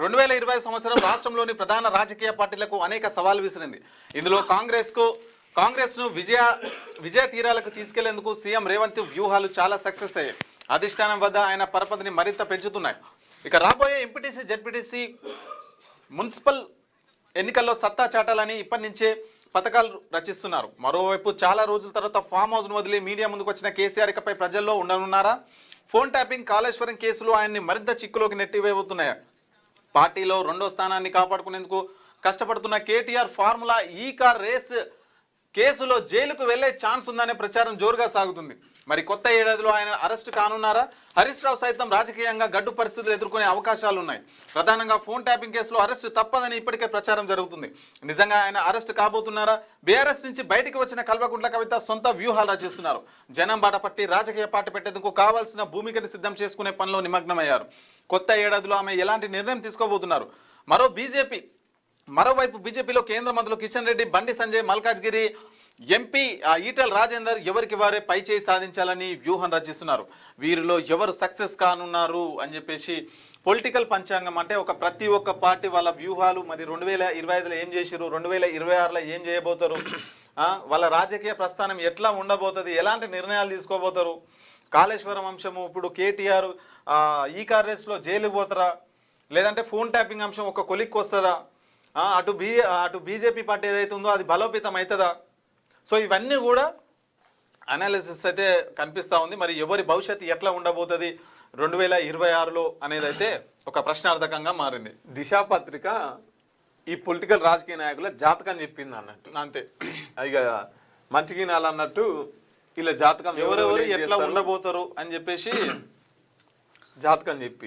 2020 సంవత్సరం రాష్ట్రంలోని ప్రధాన రాజకీయ పార్టీలకు అనేక సవాల్ విసిరింది. ఇందులో కాంగ్రెస్ను విజయ తీరాలకు తీసుకెళ్లేందుకు సీఎం రేవంత్ వ్యూహాలు చాలా సక్సెస్ అయ్యాయి. అధిష్టానం వద్ద ఆయన పరపతిని మరింత పెంచుతున్నాయి. ఇక రాబోయే ఎంపీటీసీ, జెడ్పీటీసీ, మున్సిపల్ ఎన్నికల్లో సత్తా చాటాలని ఇప్పటి నుంచే పథకాలు రచిస్తున్నారు. మరోవైపు చాలా రోజుల తర్వాత ఫామ్ హౌస్ను వదిలి మీడియా ముందుకు వచ్చిన కేసీఆర్ ఇకపై ప్రజల్లో ఉండనున్నారా? ఫోన్ ట్యాపింగ్, కాళేశ్వరం కేసులు ఆయన్ని మరింత చిక్కులోకి నెట్టివేయబోతున్నాయా? పార్టీలో రెండో స్థానాన్ని కాపాడుకునేందుకు కష్టపడుతున్న కేటీఆర్ ఫార్ములా ఈ కార్ రేస్ కేసులో జైలుకు వెళ్లే ఛాన్స్ ఉందనే ప్రచారం జోరుగా సాగుతుంది. మరి కొత్త ఏడాదిలో ఆయన అరెస్టు కానున్నారా? హరీష్ రావు సైతం రాజకీయంగా గడ్డు పరిస్థితులు ఎదుర్కొనే అవకాశాలు ఉన్నాయి. ప్రధానంగా ఫోన్ ట్యాపింగ్ కేసులో అరెస్టు తప్పదని ఇప్పటికే ప్రచారం జరుగుతుంది. నిజంగా ఆయన అరెస్టు కాబోతున్నారా? బీఆర్ఎస్ నుంచి బయటికి వచ్చిన కల్వకుంట్ల కవిత సొంత వ్యూహాలు రచిస్తున్నారు. జనం బాట పట్టి రాజకీయ పార్టీ పెట్టేందుకు కావాల్సిన భూమికని సిద్ధం చేసుకునే పనిలో నిమగ్నమయ్యారు. కొత్త ఏడాదిలో ఆమె ఎలాంటి నిర్ణయం తీసుకోబోతున్నారు? మరోవైపు బీజేపీలో కేంద్ర మంత్రులు కిషన్ రెడ్డి, బండి సంజయ్, మల్కాజ్గిరి ఎంపీ ఈటెల రాజేందర్ ఎవరికి వారే పై చేయి సాధించాలని వ్యూహం రచిస్తున్నారు. వీరిలో ఎవరు సక్సెస్ కానున్నారు అని చెప్పేసి పొలిటికల్ పంచాంగం అంటే ప్రతి ఒక్క పార్టీ వాళ్ళ వ్యూహాలు, మరి 2025లో ఏం చేసిరు, 2026లో ఏం చేయబోతారు, వాళ్ళ రాజకీయ ప్రస్థానం ఎట్లా ఉండబోతుంది, ఎలాంటి నిర్ణయాలు తీసుకోబోతారు, కాళేశ్వరం అంశము, ఇప్పుడు కేటీఆర్ ఈ కార్ రేస్లో జైలుకు పోతారా, లేదంటే ఫోన్ ట్యాపింగ్ అంశం ఒక కొలిక్కి వస్తుందా, అటు బీజేపీ పార్టీ ఏదైతే ఉందో అది బలోపేతం అవుతుందా? సో ఇవన్నీ కూడా అనాలిసిస్ అయితే కనిపిస్తూ ఉంది. మరి ఎవరి భవిష్యత్తు ఎట్లా ఉండబోతుంది 2026లో అనేది అయితే ఒక ప్రశ్నార్థకంగా మారింది. దిశా పత్రిక ఈ పొలిటికల్ రాజకీయ నాయకుల జాతకం చెప్పింది అన్నట్టు, అంతే. ఇక మంచికి అన్నట్టు ఇలా జాతకం ఎవరెవరు ఎట్లా ఉండబోతారు అని చెప్పేసి జాతకం చెప్పి